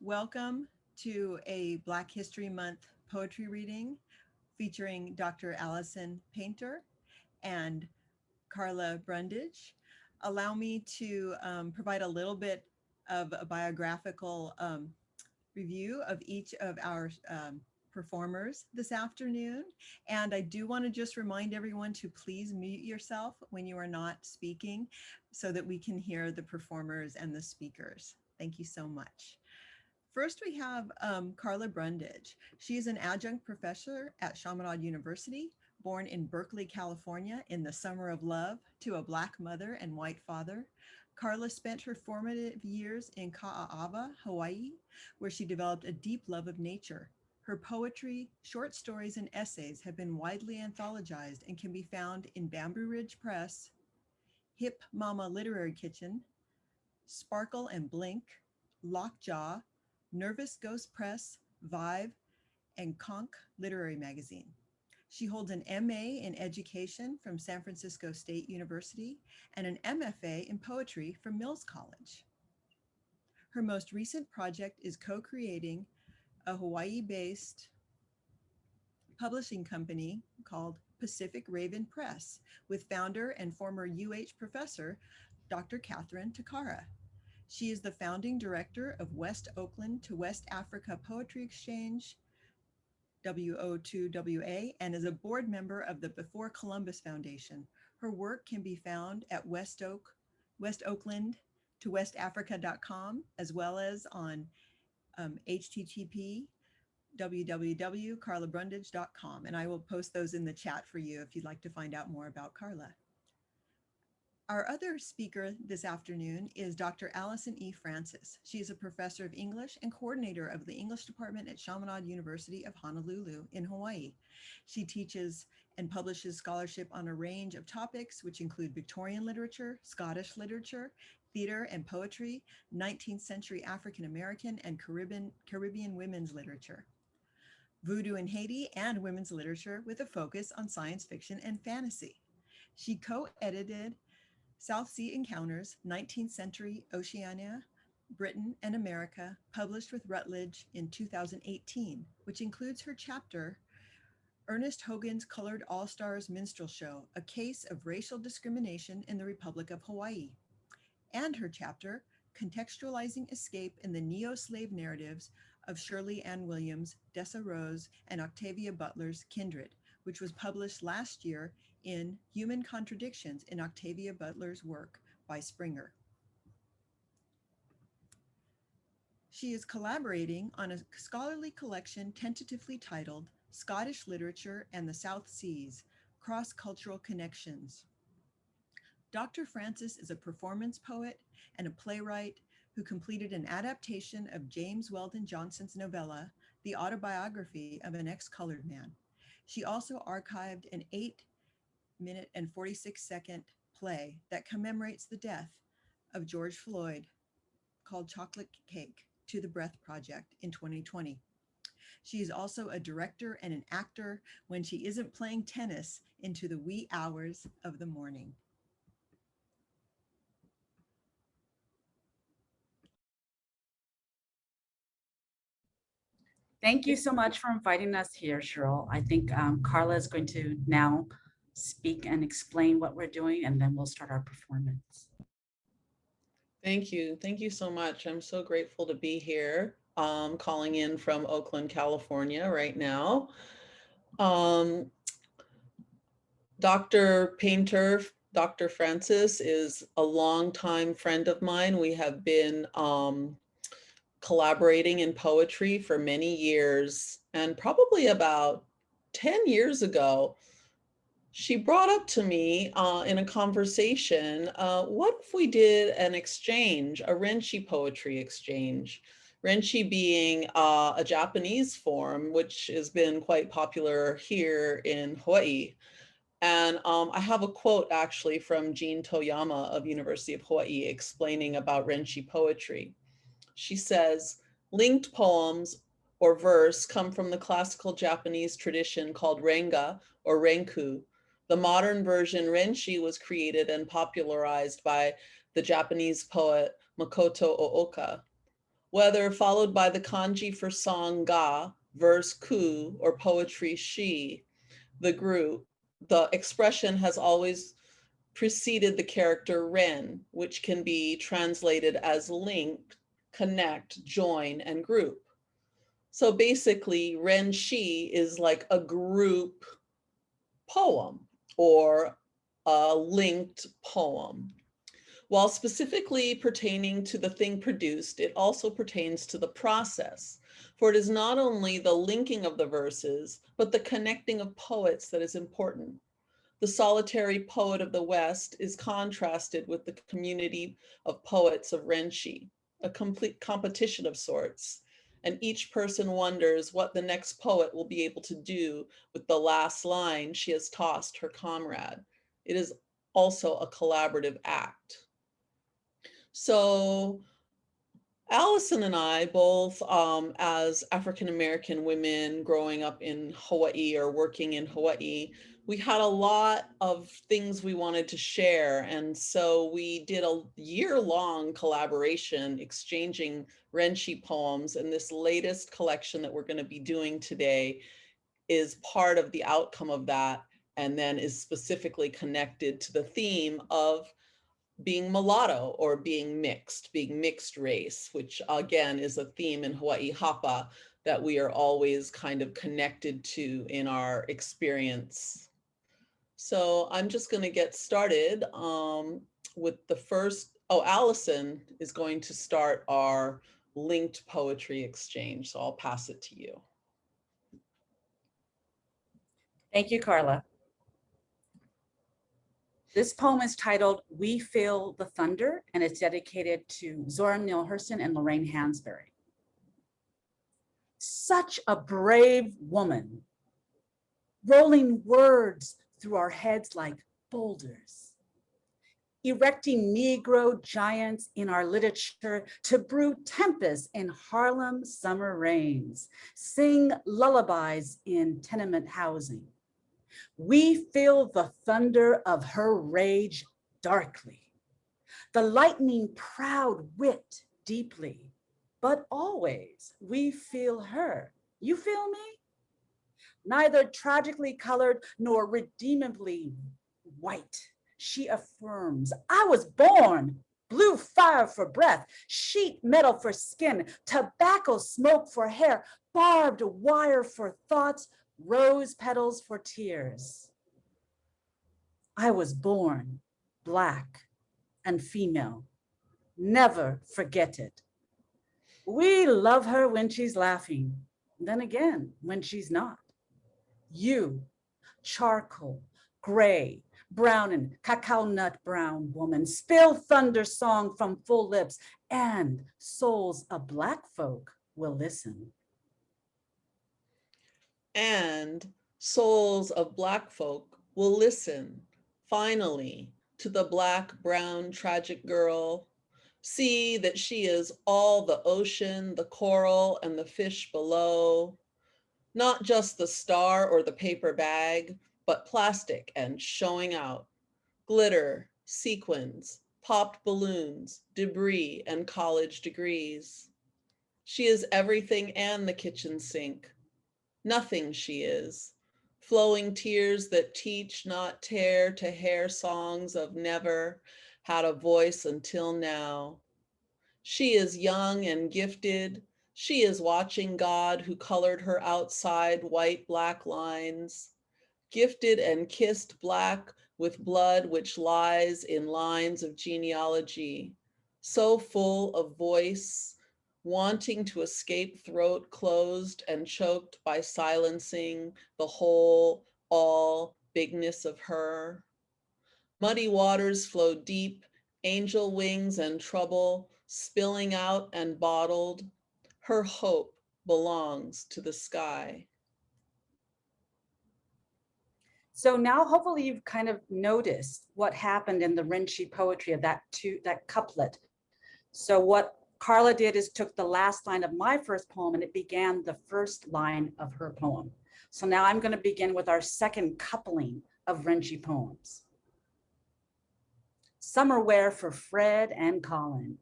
Welcome to a Black History Month poetry reading featuring Dr. Allison Painter and Karla Brundage. Allow me to provide a little bit of a biographical review of each of our performers this afternoon. And I do want to just remind everyone to please mute yourself when you are not speaking so that we can hear the performers and the speakers. Thank you so much. First, we have Karla Brundage. She is an adjunct professor at Chaminade University, born in Berkeley, California in the summer of love to a Black mother and white father. Karla spent her formative years in Ka'ava, Hawaii, where she developed a deep love of nature. Her poetry, short stories, and essays have been widely anthologized and can be found in Bamboo Ridge Press, Hip Mama Literary Kitchen, Sparkle and Blink, Lockjaw, Nervous Ghost Press, Vive, and Conch Literary Magazine. She holds an MA in Education from San Francisco State University and an MFA in Poetry from Mills College. Her most recent project is co-creating a Hawaii-based publishing company called Pacific Raven Press with founder and former professor Dr. Catherine Takara. She is the founding director of West Oakland to West Africa Poetry Exchange, WO2WA, and is a board member of the Before Columbus Foundation. Her work can be found at West Oakland to westafrica.com, as well as on http www.carlabrundage.com. And I will post those in the chat for you if you'd like to find out more about Karla. Our other speaker this afternoon is Dr. Allison E Francis. She is a professor of English and coordinator of the English department at Chaminade University of Honolulu in Hawaii. She teaches and publishes scholarship on a range of topics, which include Victorian literature, Scottish literature, theater and poetry, 19th century African American and Caribbean women's literature, voodoo in Haiti, and women's literature with a focus on science fiction and fantasy. She co-edited South Sea Encounters, 19th Century Oceania, Britain and America, published with Routledge in 2018, which includes her chapter, Ernest Hogan's Colored All-Stars Minstrel Show, A Case of Racial Discrimination in the Republic of Hawaii, and her chapter, Contextualizing Escape in the Neo-Slave Narratives of Shirley Ann Williams, Dessa Rose, and Octavia Butler's Kindred, which was published last year in Human Contradictions in Octavia Butler's Work by Springer. She is collaborating on a scholarly collection tentatively titled Scottish Literature and the South Seas, Cross-Cultural Connections. Dr. Francis is a performance poet and a playwright who completed an adaptation of James Weldon Johnson's novella, The Autobiography of an Ex-Colored Man. She also archived an 8-minute and 46-second play that commemorates the death of George Floyd called Chocolate Cake to the Breath Project in 2020. She is also a director and an actor when she isn't playing tennis into the wee hours of the morning. Thank you so much for inviting us here, Cheryl. I think Karla is going to now speak and explain what we're doing, and then we'll start our performance. Thank you. Thank you so much. I'm so grateful to be here, calling in from Oakland, California right now. Dr. Painter, Dr. Francis is a longtime friend of mine. We have been collaborating in poetry for many years, and probably about 10 years ago, she brought up to me in a conversation, what if we did an exchange, a renshi poetry exchange? Renshi being a Japanese form, which has been quite popular here in Hawaii. And I have a quote actually from Jean Toyama of University of Hawaii explaining about renshi poetry. She says, linked poems or verse come from the classical Japanese tradition called renga or renku. The modern version renshi was created and popularized by the Japanese poet Makoto Ooka. whether followed by the kanji for song ga, verse ku, or poetry shi, the expression has always preceded the character ren, which can be translated as link, connect, join, and group. So basically, renshi is like a group poem or a linked poem. While specifically pertaining to the thing produced, it also pertains to the process, for it is not only the linking of the verses, but the connecting of poets that is important. The solitary poet of the West is contrasted with the community of poets of renshi, a complete competition of sorts, and each person wonders what the next poet will be able to do with the last line she has tossed her comrade. It is also a collaborative act. So Allison and I, both as African-American women growing up in Hawaii or working in Hawaii, we had a lot of things we wanted to share. And so we did a year-long collaboration exchanging renshi poems. And this latest collection that we're going to be doing today is part of the outcome of that, and then is specifically connected to the theme of being mulatto or being mixed race, which again is a theme in Hawaii Hapa that we are always kind of connected to in our experience. So I'm just going to get started with the first. Oh, Allison is going to start our linked poetry exchange. So I'll pass it to you. Thank you, Carla. This poem is titled We Feel the Thunder, and it's dedicated to Zora Neale Hurston and Lorraine Hansberry. Such a brave woman, rolling words through our heads like boulders, erecting Negro giants in our literature to brew tempests in Harlem summer rains, sing lullabies in tenement housing. We feel the thunder of her rage darkly, the lightning proud wit deeply, but always we feel her. You feel me? Neither tragically colored nor redeemably white, she affirms, I was born blue fire for breath, sheet metal for skin, tobacco smoke for hair, barbed wire for thoughts, rose petals for tears. I was born Black and female. Never forget it. We love her when she's laughing, then again when she's not. You, charcoal, gray, brown and cacao nut brown woman, spill thunder song from full lips, and souls of Black folk will listen. And souls of Black folk will listen, finally, to the Black, brown, tragic girl. See that she is all the ocean, the coral, and the fish below. Not just the star or the paper bag, but plastic and showing out. Glitter, sequins, popped balloons, debris, and college degrees. She is everything and the kitchen sink. Nothing she is. Flowing tears that teach, not tear, to hair songs of never had a voice until now. She is young and gifted. She is watching God who colored her outside white-black lines. Gifted and kissed Black with blood which lies in lines of genealogy. So full of voice, wanting to escape throat closed and choked by silencing the whole, all bigness of her. Muddy waters flow deep, angel wings and trouble, spilling out and bottled. Her hope belongs to the sky. So now hopefully you've kind of noticed what happened in the renshi poetry of that couplet. So what Carla did is took the last line of my first poem and it began the first line of her poem. So now I'm going to begin with our second coupling of renshi poems. Summer wear for Fred and Colin.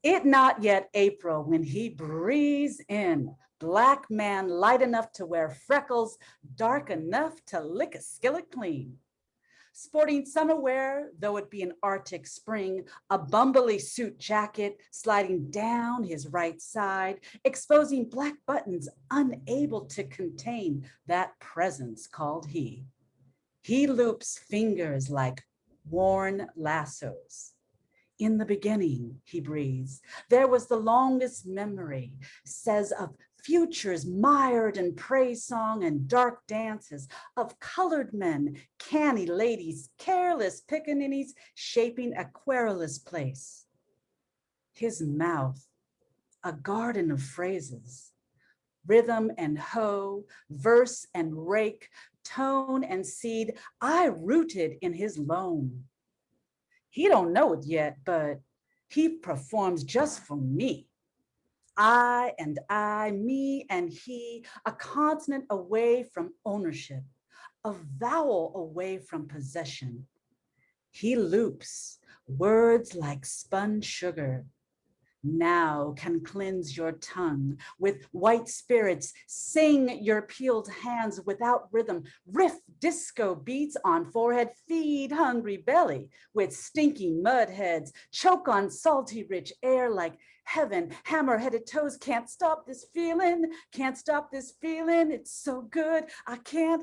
It not yet April when he breathes in, black man light enough to wear freckles, dark enough to lick a skillet clean. Sporting summer wear, though it be an Arctic spring, a bumbly suit jacket sliding down his right side, exposing black buttons unable to contain that presence called he. He loops fingers like worn lassos. In the beginning, he breathes, there was the longest memory, says of futures mired in praise song and dark dances, of colored men, canny ladies, careless pickaninnies, shaping a querulous place. His mouth, a garden of phrases, rhythm and hoe, verse and rake, tone and seed, I rooted in his loam. He don't know it yet, but he performs just for me. I and I, me and he, a continent away from ownership, a vowel away from possession. He loops words like spun sugar. Now can cleanse your tongue with white spirits, sing your peeled hands without rhythm, riff disco beats on forehead, feed hungry belly with stinky mud heads, choke on salty rich air like heaven, hammer-headed toes, can't stop this feeling, can't stop this feeling, it's so good, I can't,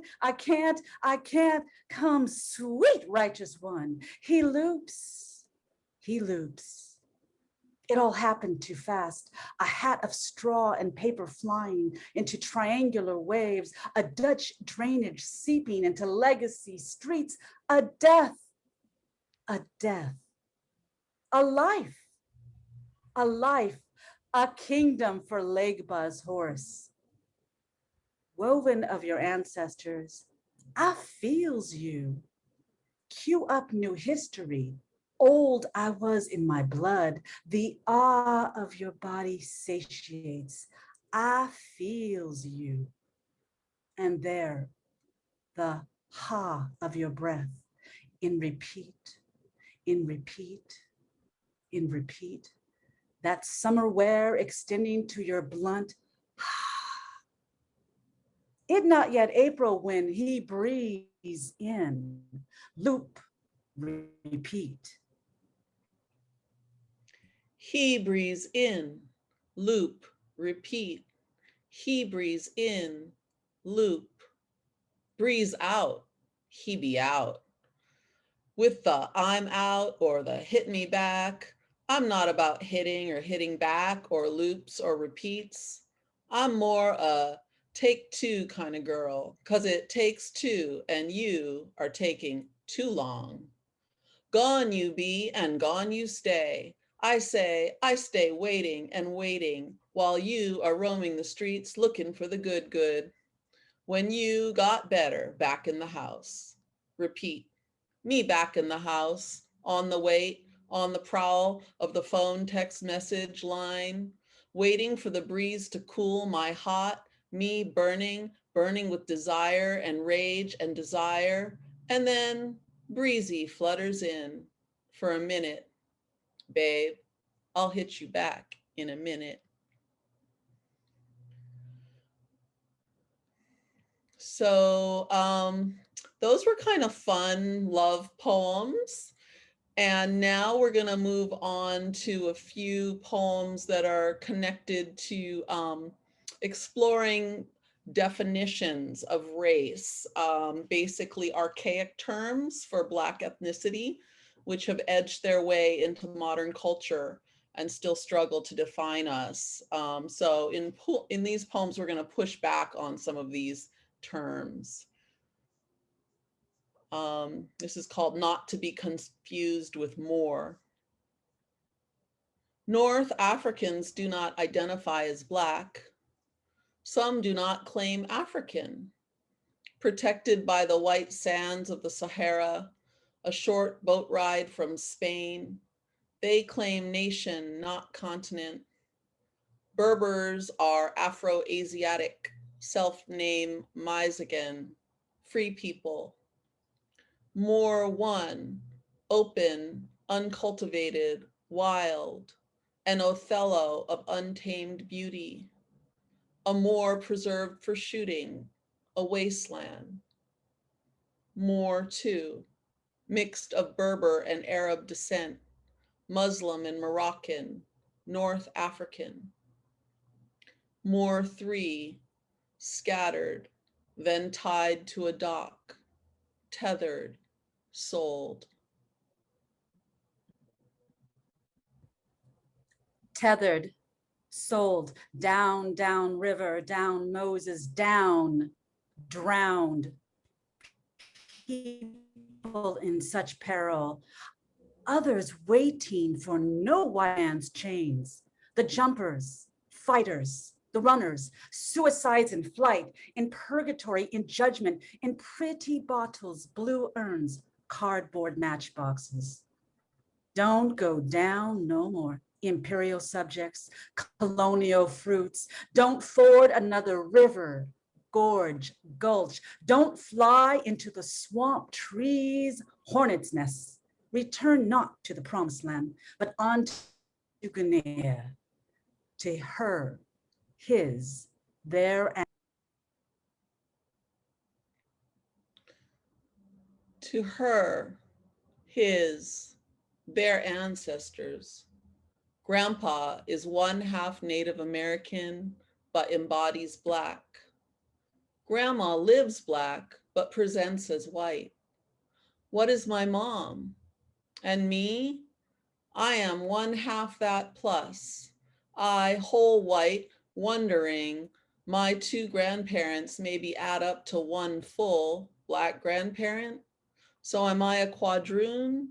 come sweet righteous one. He loops. It all happened too fast. A hat of straw and paper flying into triangular waves, a Dutch drainage seeping into legacy streets, a death, a life, a kingdom for Legbah's horse. Woven of your ancestors, I feels you. Cue up new history. Old I was in my blood, the awe of your body satiates. I feels you. And there, the ha of your breath in repeat, in repeat, in repeat. That summer wear extending to your blunt ha. It not yet April when he breathes in, loop, repeat. He breathes in, loop, repeat. He breathes in, loop, breathes out, he be out. With the I'm out or the hit me back, I'm not about hitting or hitting back or loops or repeats. I'm more a take two kind of girl, 'cause it takes two and you are taking too long. Gone you be and gone you stay. I say, I stay waiting and waiting while you are roaming the streets looking for the good. When you got better back in the house. Repeat. Me back in the house, on the wait, on the prowl of the phone text message line, waiting for the breeze to cool my hot, me burning with desire and rage and desire, and then breezy flutters in for a minute. Babe, I'll hit you back in a minute. So those were kind of fun love poems. And now we're going to move on to a few poems that are connected to exploring definitions of race, basically archaic terms for Black ethnicity, which have edged their way into modern culture and still struggle to define us. So in these poems, we're going to push back on some of these terms. This is called Not to be Confused with More. North Africans do not identify as Black. Some do not claim African. Protected by the white sands of the Sahara, a short boat ride from Spain, they claim nation, not continent. Berbers are Afro-Asiatic, self-name Mizagan, free people. More one, open, uncultivated, wild, an Othello of untamed beauty, a Moor preserved for shooting, a wasteland. Moor, too, mixed of Berber and Arab descent, Muslim and Moroccan, North African. Moor, 3, scattered, then tied to a dock, tethered, sold. Tethered, sold, down, down river, down Moses, down, drowned. People in such peril, others waiting for no white man's chains, the jumpers, fighters, the runners, suicides in flight, in purgatory, in judgment, in pretty bottles, blue urns, cardboard matchboxes. Don't go down no more, imperial subjects, colonial fruits. Don't ford another river, gorge, gulch. Don't fly into the swamp trees, hornets' nests. Return not to the promised land, but on to Guinea, to her, his, their, and To her, his, their ancestors. Grandpa is 1/2 Native American, but embodies Black. Grandma lives Black, but presents as white. What is my mom? And me? I am 1/2 that plus. I, whole white, wondering my 2 grandparents maybe add up to 1 full Black grandparent. So am I a quadroon?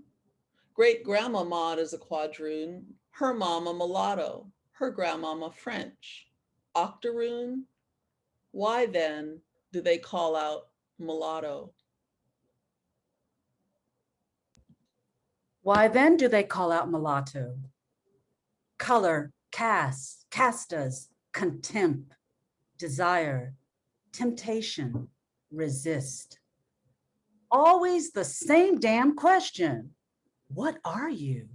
Great grandma Maud is a quadroon, her mama mulatto, her grandmama French. Octoroon? Why then do they call out mulatto? why then do they call out mulatto? Color, caste, castas, contempt, desire, temptation, resist. Always the same damn question. What are you?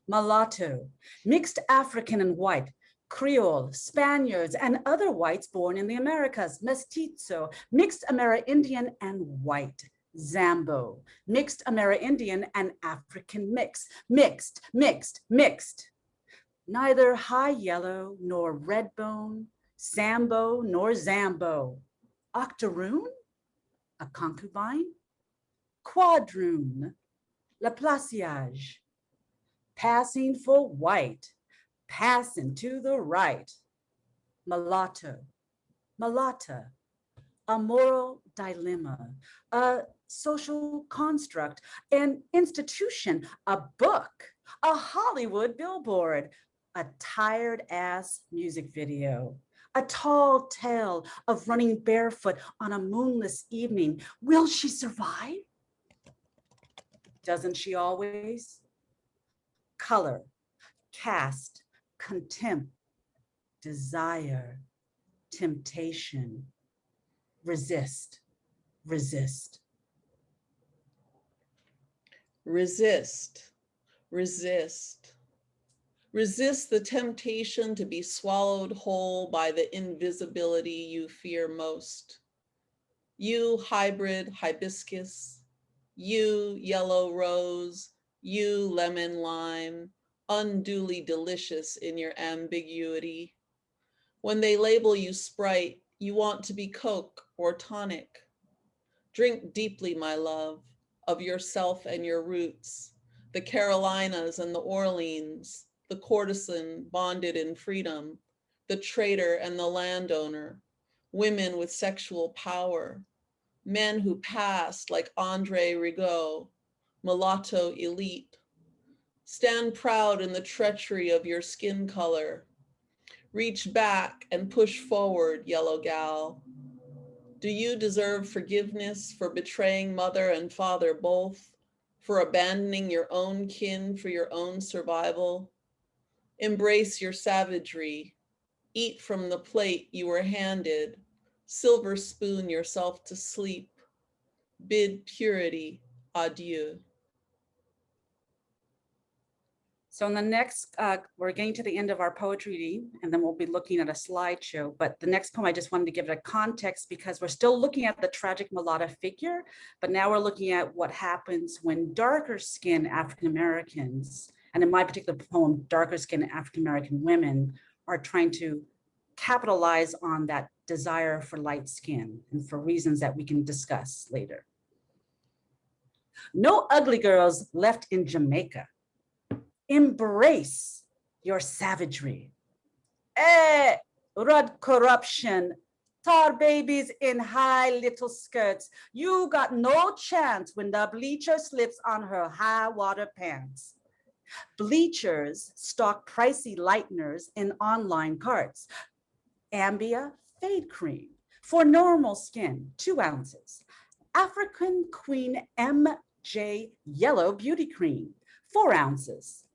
Mulatto, mixed African and white, Creole, Spaniards, and other whites born in the Americas, mestizo, mixed Amerindian and white, Zambo, mixed Amerindian and African mix, mixed, mixed, mixed. Neither high yellow nor red bone, Sambo nor Zambo. Octoroon, a concubine, quadroon, Laplaciage, passing for white, passing to the right, mulatto, mulatta, a moral dilemma, a social construct, an institution, a book, a Hollywood billboard, a tired ass music video, a tall tale of running barefoot on a moonless evening. Will she survive? Doesn't she always? Color, caste, contempt, desire, temptation, resist, resist. Resist, resist. Resist the temptation to be swallowed whole by the invisibility you fear most. You hybrid hibiscus, you yellow rose, you lemon lime, unduly delicious in your ambiguity. When they label you Sprite, you want to be Coke or tonic. Drink deeply, my love, of yourself and your roots, the Carolinas and the Orleans, the courtesan bonded in freedom, the trader and the landowner, women with sexual power, men who passed like Andre Rigaud, mulatto elite. Stand proud in the treachery of your skin color. Reach back and push forward, yellow gal. Do you deserve forgiveness for betraying mother and father both, for abandoning your own kin for your own survival? Embrace your savagery. Eat from the plate you were handed. Silver spoon yourself to sleep. Bid purity adieu. So in the next, we're getting to the end of our poetry reading, and then we'll be looking at a slideshow. But the next poem, I just wanted to give it a context because we're still looking at the tragic Mulatta figure, but now we're looking at what happens when darker skinned African Americans, and in my particular poem, darker skinned African American women are trying to capitalize on that desire for light skin and for reasons that we can discuss later. No ugly girls left in Jamaica. Embrace your savagery. Rud corruption, tar babies in high little skirts. You got no chance when the bleacher slips on her high water pants. Bleachers stock pricey lighteners in online carts. Ambia Fade Cream for normal skin, 2 ounces. African Queen MJ Yellow Beauty Cream, 4 ounces.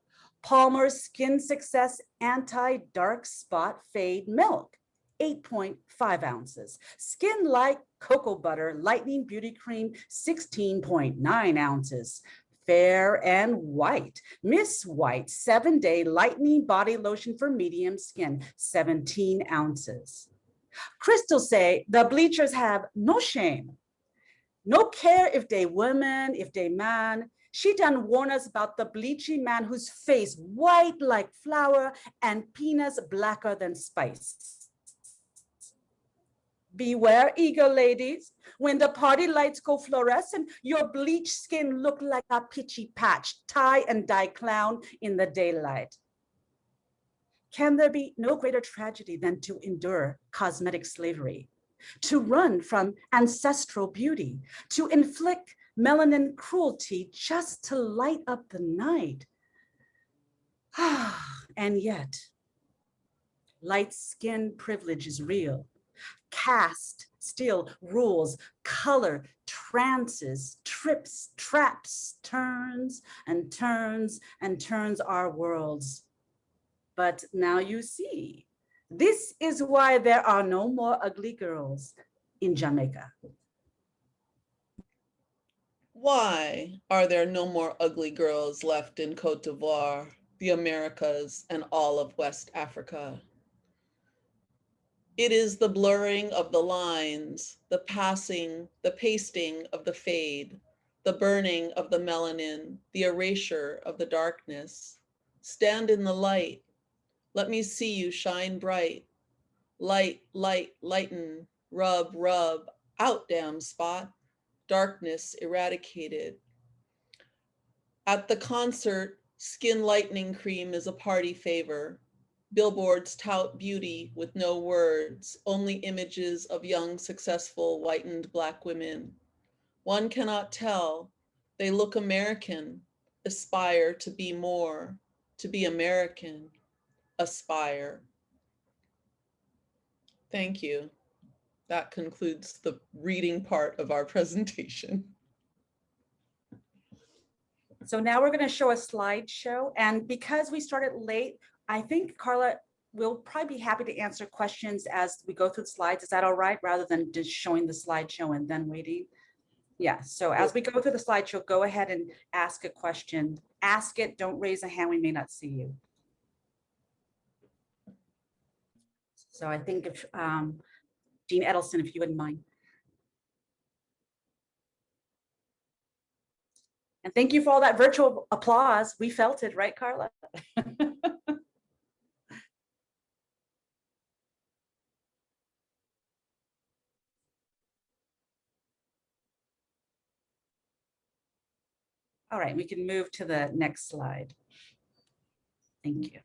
Palmer's Skin Success Anti-Dark Spot Fade Milk, 8.5 ounces. Skin Like Cocoa Butter Lightening Beauty Cream, 16.9 ounces. Fair and White, Miss White 7-Day Lightening Body Lotion for medium skin, 17 ounces. Crystal say the bleachers have no shame, no care if they woman, if they man. She done warn us about the bleachy man whose face white like flour and peanuts blacker than spice. Beware, eager ladies, when the party lights go fluorescent, your bleached skin look like a pitchy patch, tie and dye clown in the daylight. Can there be no greater tragedy than to endure cosmetic slavery, to run from ancestral beauty, to inflict melanin cruelty just to light up the night? And yet, light skin privilege is real. Caste still rules, color trances, trips, traps, turns and turns and turns our worlds. But now you see, this is why there are no more ugly girls in Jamaica. Why are there no more ugly girls left in Côte d'Ivoire, the Americas, and all of West Africa? It is the blurring of the lines, the passing, the pasting of the fade, the burning of the melanin, the erasure of the darkness. Stand in the light. Let me see you shine bright. Light, light, lighten, rub, rub, out damn spot. Darkness eradicated. At the concert, skin lightening cream is a party favor. Billboards tout beauty with no words, only images of young, successful, whitened Black women. One cannot tell. They look American, aspire to be more, to be American, aspire. Thank you. That concludes the reading part of our presentation. So now we're going to show a slideshow. And because we started late, I think Carla will probably be happy to answer questions as we go through the slides. Is that all right? Rather than just showing the slideshow and then waiting. Yeah, so as we go through the slideshow, go ahead and ask a question. Ask it, don't raise a hand, we may not see you. So I think if Dean Edelson, if you wouldn't mind. And thank you for all that virtual applause. We felt it, right, Carla? All right, we can move to the next slide. Thank you.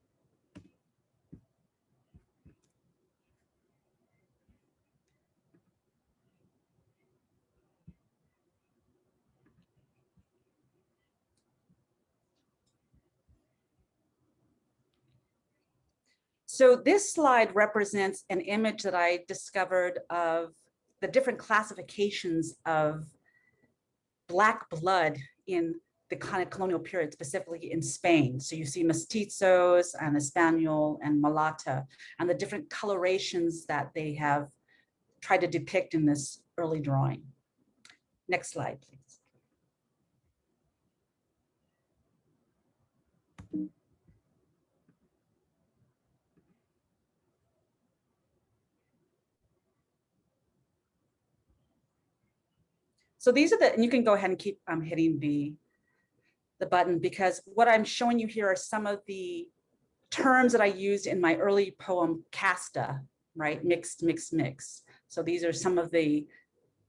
So this slide represents an image that I discovered of the different classifications of Black blood in the kind of colonial period, specifically in Spain. So you see mestizos and Espanol and Mulatta, and the different colorations that they have tried to depict in this early drawing. Next slide, please. So these are the, and you can go ahead and keep hitting the button, because what I'm showing you here are some of the terms that I used in my early poem, Casta, right? Mixed, mixed, mixed. So these are some of the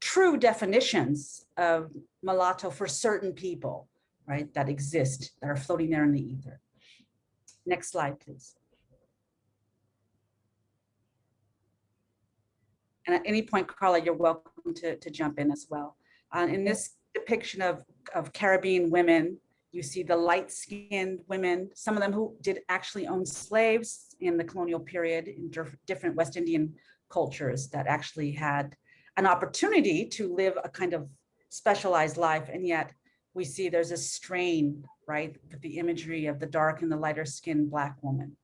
true definitions of mulatto for certain people, right? That exist, that are floating there in the ether. Next slide, please. And at any point, Carla, you're welcome to jump in as well. In this depiction of Caribbean women, you see the light-skinned women, some of them who did actually own slaves in the colonial period in different West Indian cultures that actually had an opportunity to live a kind of specialized life. And yet we see there's a strain, right, with the imagery of the dark and the lighter skinned Black woman.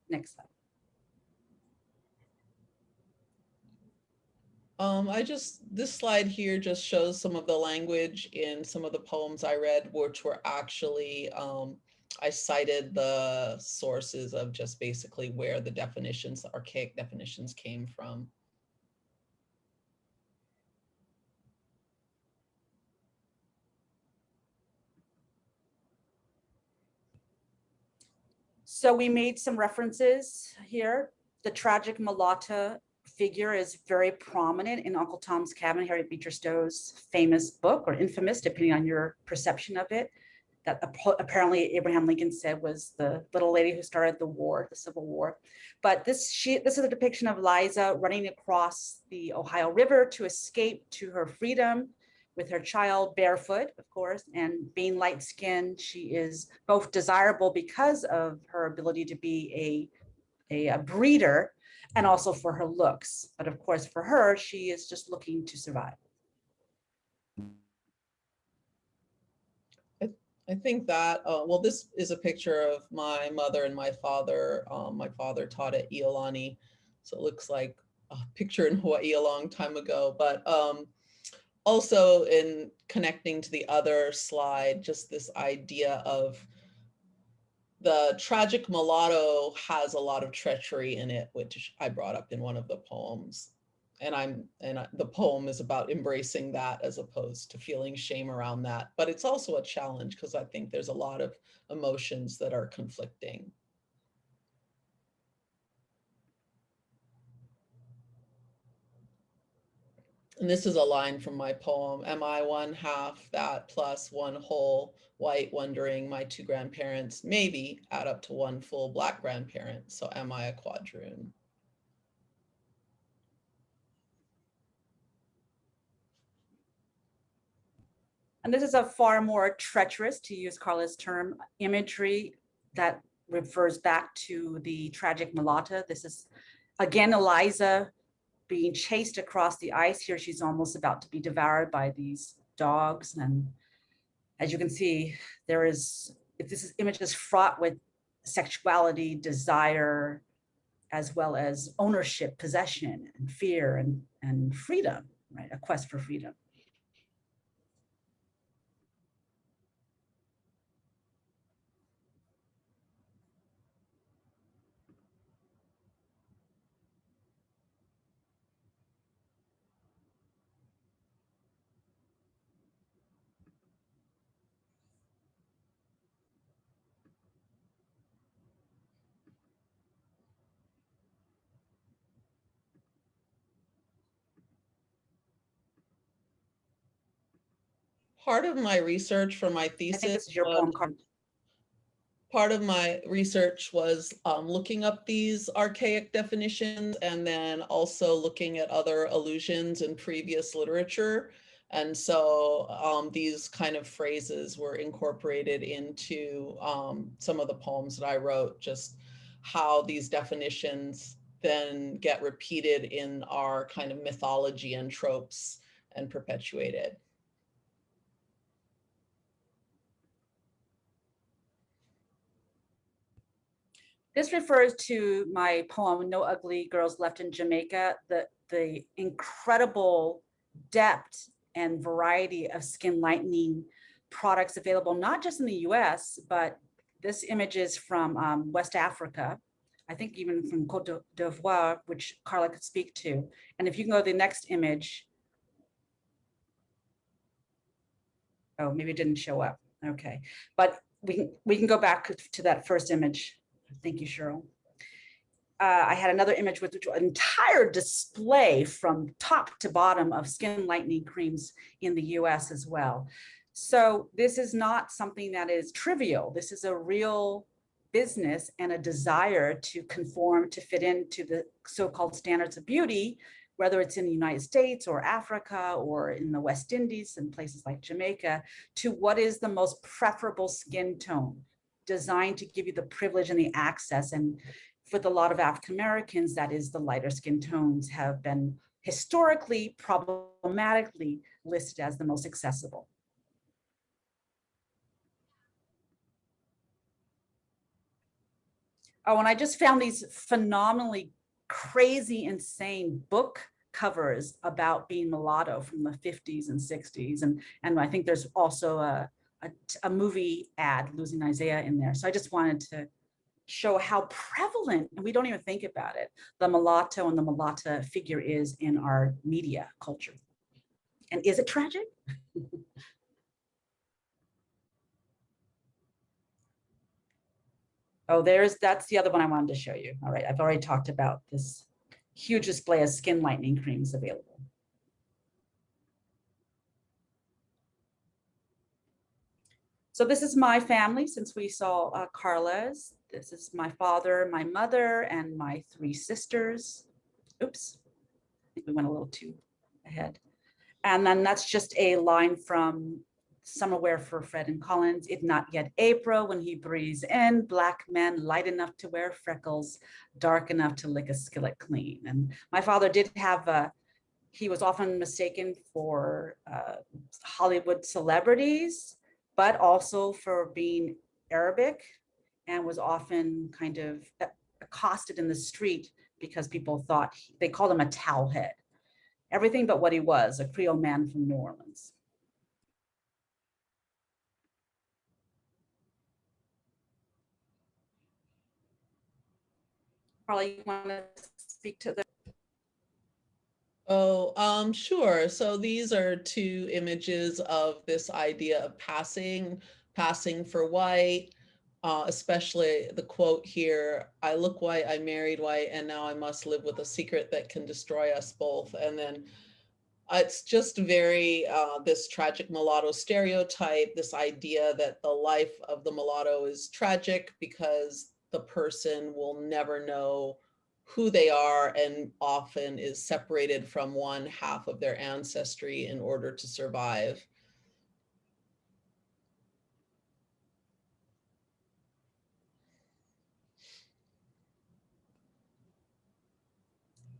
Next slide. This slide here just shows some of the language in some of the poems I read, which were actually, I cited the sources of just basically where the definitions, the archaic definitions came from. So we made some references here. The tragic mulatta figure is very prominent in Uncle Tom's Cabin, Harriet Beecher Stowe's famous book, or infamous, depending on your perception of it, that apparently Abraham Lincoln said was the little lady who started the war, the Civil War. But this is a depiction of Liza running across the Ohio River to escape to her freedom with her child, barefoot, of course, and being light-skinned. She is both desirable because of her ability to be a breeder, and also for her looks. But of course, for her, she is just looking to survive. I think that, well, this is a picture of my mother and my father. My father taught at Iolani, so it looks like a picture in Hawaii a long time ago. But also in connecting to the other slide, just this idea of the tragic mulatto has a lot of treachery in it, which I brought up in one of the poems. And the poem is about embracing that as opposed to feeling shame around that. But it's also a challenge because I think there's a lot of emotions that are conflicting. And this is a line from my poem. Am I one half that plus one whole white, wondering my two grandparents maybe add up to one full Black grandparent? So am I a quadroon? And this is a far more treacherous, to use Carla's term, imagery that refers back to the tragic mulatta. This is, again, Eliza being chased across the ice. Here she's almost about to be devoured by these dogs. And as you can see, this image is fraught with sexuality, desire, as well as ownership, possession, and fear, and freedom, right? A quest for freedom. Part of my research for my thesis, I think this is your poem, Carla. Part of my research was looking up these archaic definitions and then also looking at other allusions in previous literature. And so these kind of phrases were incorporated into some of the poems that I wrote, just how these definitions then get repeated in our kind of mythology and tropes and perpetuated. This refers to my poem, No Ugly Girls Left in Jamaica, the incredible depth and variety of skin lightening products available, not just in the US, but this image is from West Africa, I think even from Côte d'Ivoire, which Carla could speak to. And if you can go to the next image. Oh, maybe it didn't show up. Okay, but we can go back to that first image. Thank you, Cheryl. I had another image with an entire display from top to bottom of skin lightening creams in the US as well. So this is not something that is trivial. This is a real business and a desire to conform, to fit into the so-called standards of beauty, whether it's in the United States or Africa or in the West Indies and places like Jamaica, to what is the most preferable skin tone, designed to give you the privilege and the access. And with a lot of African Americans, that is the lighter skin tones have been historically, problematically listed as the most accessible. Oh, and I just found these phenomenally crazy, insane book covers about being mulatto from the 50s and 60s. And I think there's also a movie ad, Losing Isaiah, in there. So I just wanted to show how prevalent, and we don't even think about it, the mulatto and the mulatta figure is in our media culture. And is it tragic? Oh, that's the other one I wanted to show you. All right, I've already talked about this huge display of skin lightening creams available. So this is my family, since we saw Carla's. This is my father, my mother, and my 3 sisters. Oops, I think we went a little too ahead. And then that's just a line from Summerwear for Fred and Collins. It not yet April when he breathes in, black men light enough to wear freckles, dark enough to lick a skillet clean. And my father did have he was often mistaken for Hollywood celebrities, but also for being Arabic, and was often kind of accosted in the street because people thought, they called him a towel head. Everything but what he was, a Creole man from New Orleans. Carla, you want to speak to the? Oh, sure. So these are 2 images of this idea of passing for white, especially the quote here, I look white, I married white, and now I must live with a secret that can destroy us both. And then it's just very, this tragic mulatto stereotype, this idea that the life of the mulatto is tragic because the person will never know who they are and often is separated from one half of their ancestry in order to survive.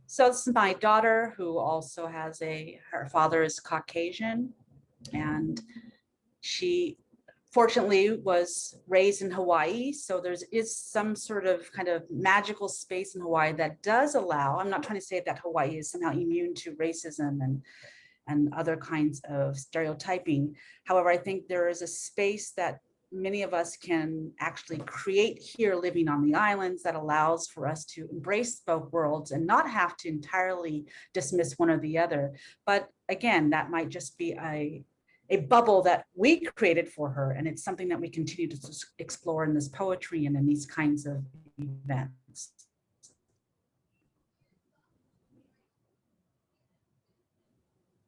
So this is my daughter, who also has her father is Caucasian, and she fortunately was raised in Hawaii. So is some sort of kind of magical space in Hawaii that does allow, I'm not trying to say that Hawaii is somehow immune to racism and other kinds of stereotyping. However, I think there is a space that many of us can actually create here living on the islands that allows for us to embrace both worlds and not have to entirely dismiss one or the other. But again, that might just be a bubble that we created for her. And it's something that we continue to explore in this poetry and in these kinds of events.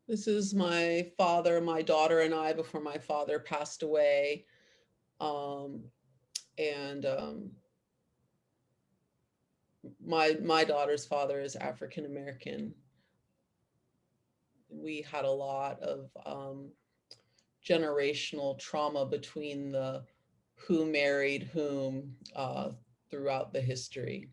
This is my father, my daughter, and I before my father passed away. My daughter's father is African American. We had a lot of generational trauma between the who married whom throughout the history.